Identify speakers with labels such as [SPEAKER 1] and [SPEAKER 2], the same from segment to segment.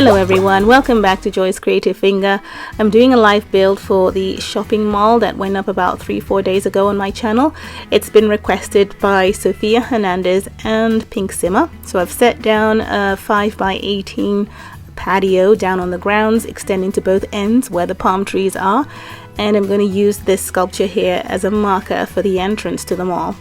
[SPEAKER 1] Hello everyone, welcome back to Joy's Creative Finger. I'm doing a live build for the shopping mall that went up about 3-4 days ago on my channel. It's been requested by Sophia, Hernandez and Pink Simmer. So I've set down a 5x18 patio down on the grounds, extending to both ends where the palm trees are. And I'm going to use this sculpture here as a marker for the entrance to the mall.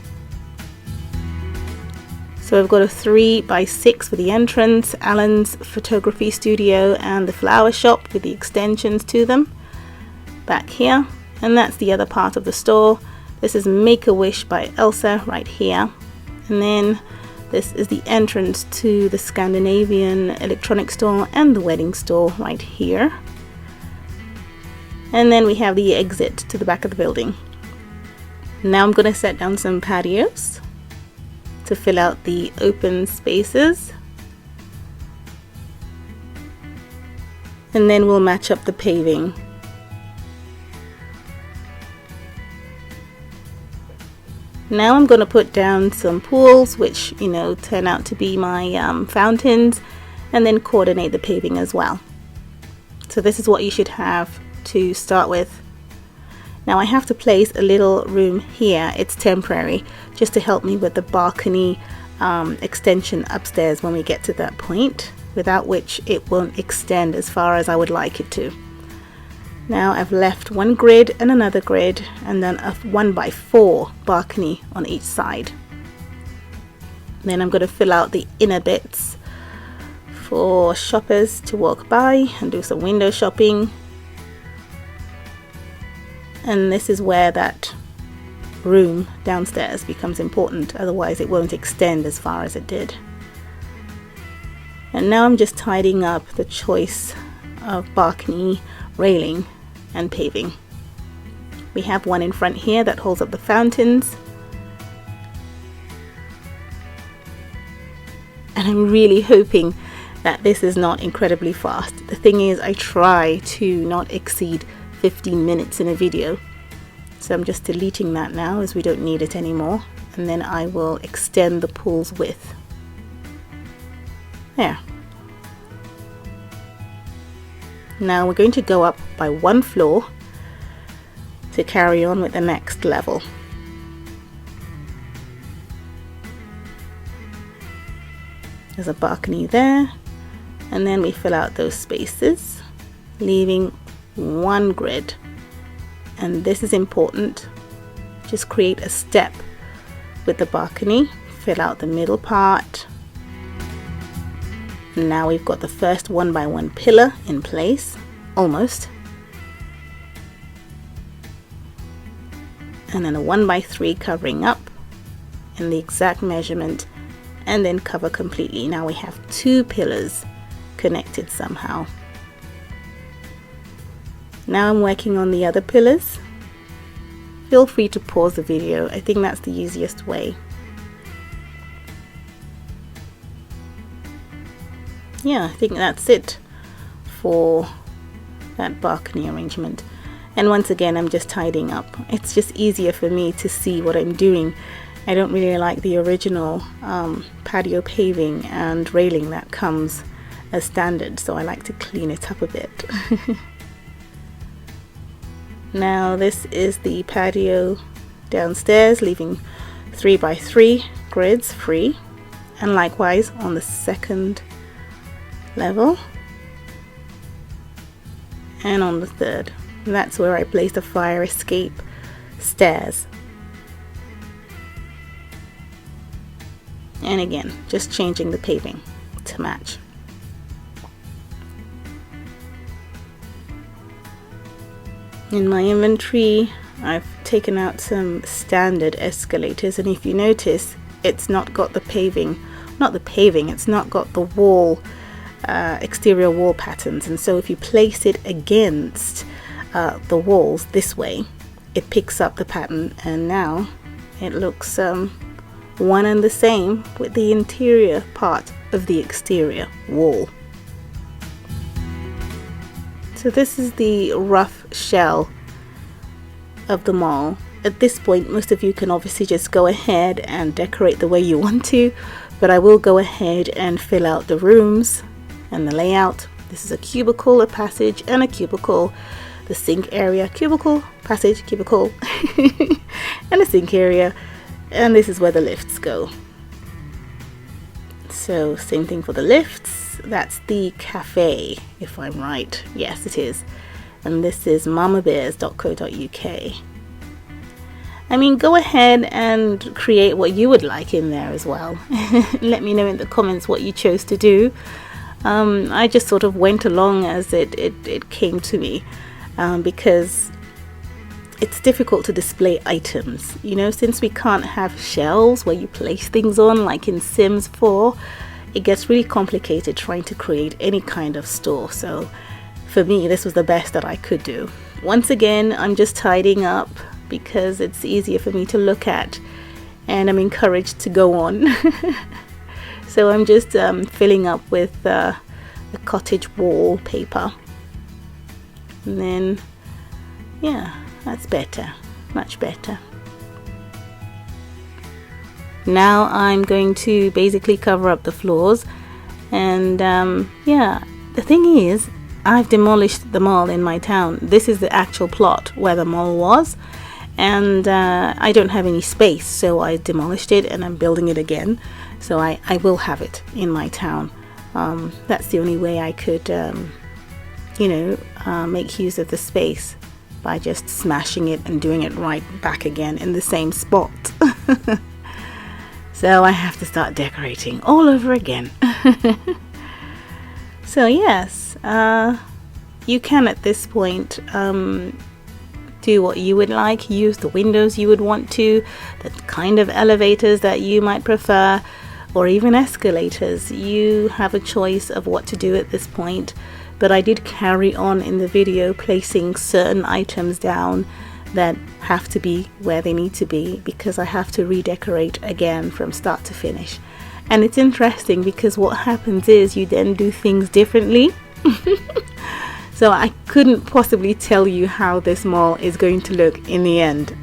[SPEAKER 1] So I've got a 3x6 for the entrance, Alan's photography studio and the flower shop with the extensions to them back here, and that's the other part of the store. This is Make-A-Wish by Elsa right here, and then this is the entrance to the Scandinavian electronic store and the wedding store right here, and then we have the exit to the back of the building. Now I'm going to set down some patios to fill out the open spaces, and then we'll match up the paving. Now I'm going to put down some pools which turn out to be my fountains, and then coordinate the paving as well. So this is what you should have to start with. Now I have to place a little room here, it's temporary, just to help me with the balcony extension upstairs when we get to that point, without which it won't extend as far as I would like it to. Now I've left one grid and another grid, and then a 1x4 balcony on each side. Then I'm going to fill out the inner bits for shoppers to walk by and do some window shopping. And this is where that room downstairs becomes important, otherwise it won't extend as far as it did. And now I'm just tidying up the choice of balcony, railing and paving. We have one in front here that holds up the fountains, and I'm really hoping that this is not incredibly fast. The thing is, I try to not exceed 15 minutes in a video, so I'm just deleting that now as we don't need it anymore, and then I will extend the pool's width. There. Now we're going to go up by one floor to carry on with the next level. There's a balcony there, and then we fill out those spaces, leaving one grid. And this is important, just create a step with the balcony, fill out the middle part, and now we've got the first 1x1 pillar in place, almost, and then a 1x3 covering up in the exact measurement, and then cover completely. Now we have two pillars connected somehow. Now I'm working on the other pillars. Feel free to pause the video, I think that's the easiest way. Yeah, I think that's it for that balcony arrangement. And once again, I'm just tidying up. It's just easier for me to see what I'm doing. I don't really like the original patio paving and railing that comes as standard, so I like to clean it up a bit. Now this is the patio downstairs, leaving 3x3 grids free, and likewise on the second level and on the third. And that's where I placed the fire escape stairs. And again, just changing the paving to match. In my inventory, I've taken out some standard escalators, and if you notice, it's not got the paving, it's not got the wall, exterior wall patterns, and so if you place it against the walls this way, it picks up the pattern, and now it looks one and the same with the interior part of the exterior wall. So this is the rough shell of the mall. At this point, most of you can obviously just go ahead and decorate the way you want to, but I will go ahead and fill out the rooms and the layout This is a cubicle, a passage, and a cubicle. The sink area, cubicle, passage, cubicle, and a sink area. And this is where the lifts go. So same thing for the lifts. That's the cafe, if I'm right. Yes, it is. And this is mamabears.co.uk. I mean, go ahead and create what you would like in there as well. Let me know in the comments what you chose to do. I just sort of went along as it came to me, because it's difficult to display items, you know, since we can't have shelves where you place things on like in Sims 4. It gets really complicated trying to create any kind of store. So for me, this was the best that I could do. Once again, I'm just tidying up because it's easier for me to look at, and I'm encouraged to go on. So I'm just filling up with the cottage wallpaper, and then yeah, that's better, much better. Now I'm going to basically cover up the floors, and yeah, the thing is, I've demolished the mall in my town. This is the actual plot where the mall was, and I don't have any space, so I demolished it and I'm building it again. So I will have it in my town. That's the only way I could you know, make use of the space, by just smashing it and doing it right back again in the same spot. So I have to start decorating all over again. So yes, you can at this point do what you would like, use the windows you would want to, the kind of elevators that you might prefer, or even escalators. You have a choice of what to do at this point, but I did carry on in the video placing certain items down that have to be where they need to be, because I have to redecorate again from start to finish. And it's interesting because what happens is you then do things differently. So I couldn't possibly tell you how this mall is going to look in the end.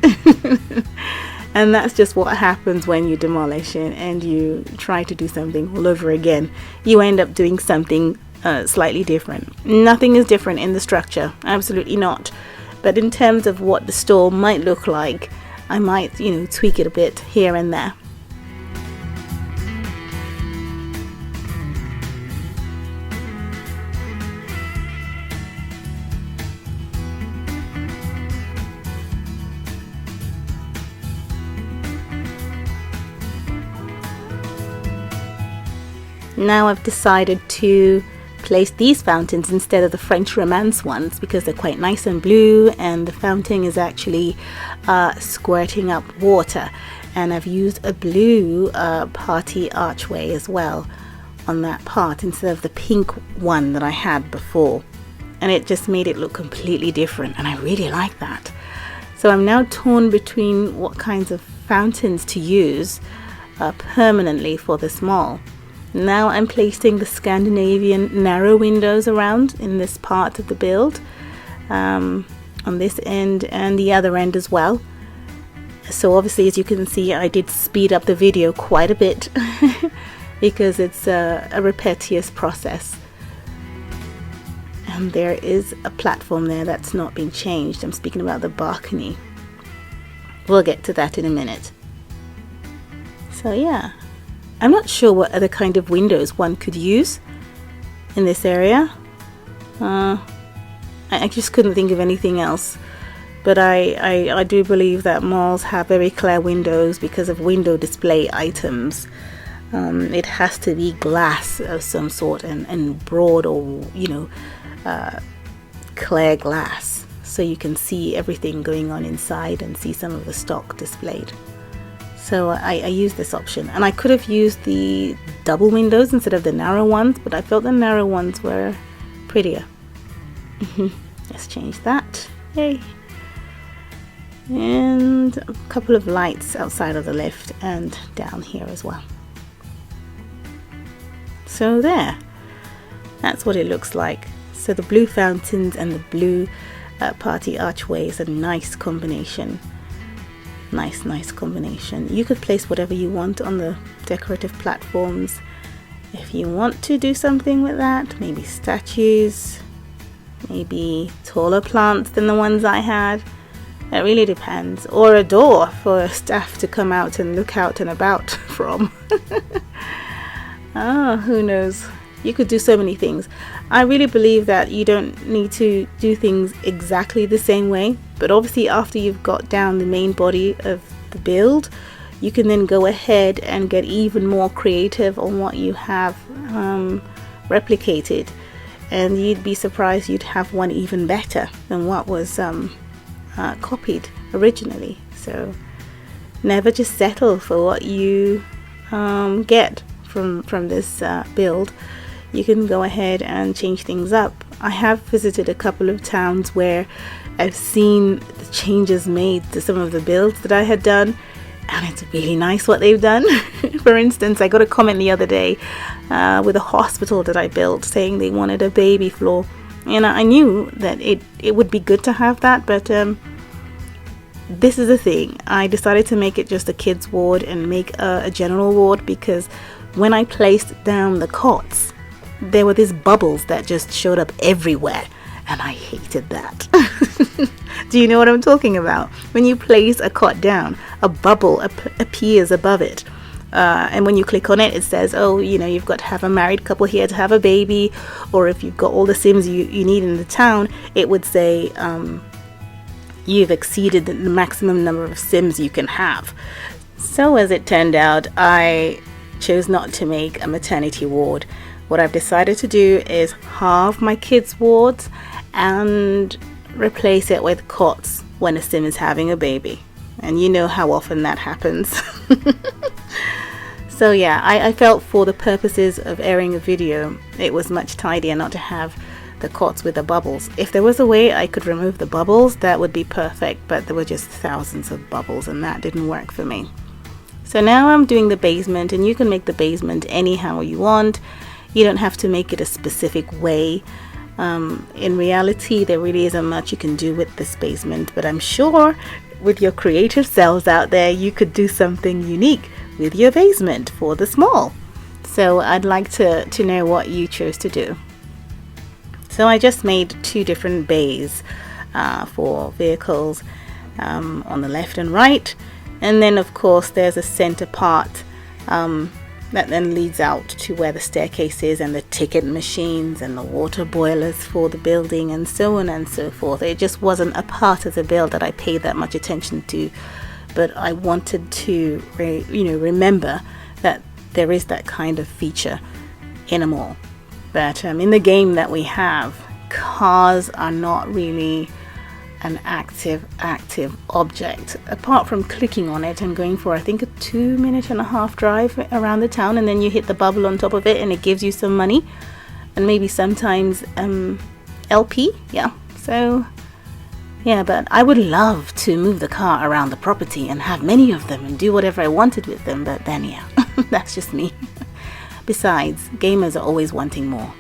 [SPEAKER 1] And that's just what happens when you demolish it and you try to do something all over again. You end up doing something slightly different. Nothing is different in the structure, absolutely not. But in terms of what the store might look like, I might, you know, tweak it a bit here and there. Now I've decided to place these fountains instead of the French Romance ones, because they're quite nice and blue, and the fountain is actually squirting up water. And I've used a blue party archway as well on that part instead of the pink one that I had before, and it just made it look completely different, and I really like that. So I'm now torn between what kinds of fountains to use permanently for this mall. Now I'm placing the Scandinavian narrow windows around in this part of the build, on this end and the other end as well. So obviously, as you can see, I did speed up the video quite a bit because it's a repetitious process. And there is a platform there that's not been changed. I'm speaking about the balcony. We'll get to that in a minute. So yeah, I'm not sure what other kind of windows one could use in this area. I just couldn't think of anything else. But I do believe that malls have very clear windows because of window display items. It has to be glass of some sort, and broad, or you know, clear glass, so you can see everything going on inside and see some of the stock displayed. So I used this option, and I could have used the double windows instead of the narrow ones, but I felt the narrow ones were prettier. Let's change that. Yay. And a couple of lights outside of the lift and down here as well. So there, that's what it looks like. So the blue fountains and the blue party archway is a nice combination. Nice combination. You could place whatever you want on the decorative platforms, If you want to do something with that, maybe statues, maybe taller plants than the ones I had, it really depends. Or a door for staff to come out and look out and about from. Oh, who knows? You could do so many things. I really believe that you don't need to do things exactly the same way, but obviously after you've got down the main body of the build, you can then go ahead and get even more creative on what you have replicated, and you'd be surprised you'd have one even better than what was copied originally. So never just settle for what you get from this build. You can go ahead and change things up. I have visited a couple of towns where I've seen the changes made to some of the builds that I had done, and it's really nice what they've done. For instance, I got a comment the other day with a hospital that I built saying they wanted a baby floor, and I knew that it would be good to have that, but this is the thing. I decided to make it just a kids ward and make a general ward, because when I placed down the cots, there were these bubbles that just showed up everywhere, and I hated that. Do you know what I'm talking about? When you place a cot down, a bubble appears above it, and when you click on it, it says, oh, you know, you've got to have a married couple here to have a baby, or if you've got all the Sims you need in the town, it would say you've exceeded the maximum number of Sims you can have. So as it turned out, I chose not to make a maternity ward. What I've decided to do is halve my kids' wards and replace it with cots when a Sim is having a baby. And you know how often that happens. So yeah, I felt for the purposes of airing a video, it was much tidier not to have the cots with the bubbles. If there was a way I could remove the bubbles, that would be perfect, but there were just thousands of bubbles and that didn't work for me. So now I'm doing the basement, and you can make the basement anyhow you want. You don't have to make it a specific way. In reality, there really isn't much you can do with this basement, but I'm sure with your creative selves out there, you could do something unique with your basement for the small. So I'd like to know what you chose to do. So I just made 2 different bays for vehicles on the left and right, and then of course there's a center part that then leads out to where the staircase is, and the ticket machines and the water boilers for the building, and so on and so forth. It just wasn't a part of the build that I paid that much attention to, but I wanted to remember that there is that kind of feature in a mall. But in the game that we have, cars are not really an active object, apart from clicking on it and going for, I think, a 2.5-minute drive around the town, and then you hit the bubble on top of it and it gives you some money, and maybe sometimes LP. Yeah, so yeah, but I would love to move the car around the property and have many of them and do whatever I wanted with them, but then yeah, that's just me. Besides, gamers are always wanting more.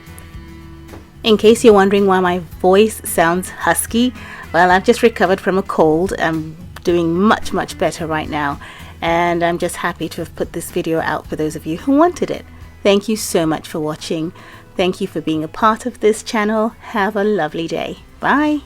[SPEAKER 1] In case you're wondering why my voice sounds husky, well, I've just recovered from a cold. I'm doing much better right now, and I'm just happy to have put this video out for those of you who wanted it. Thank you so much for watching. Thank you for being a part of this channel. Have a lovely day. Bye.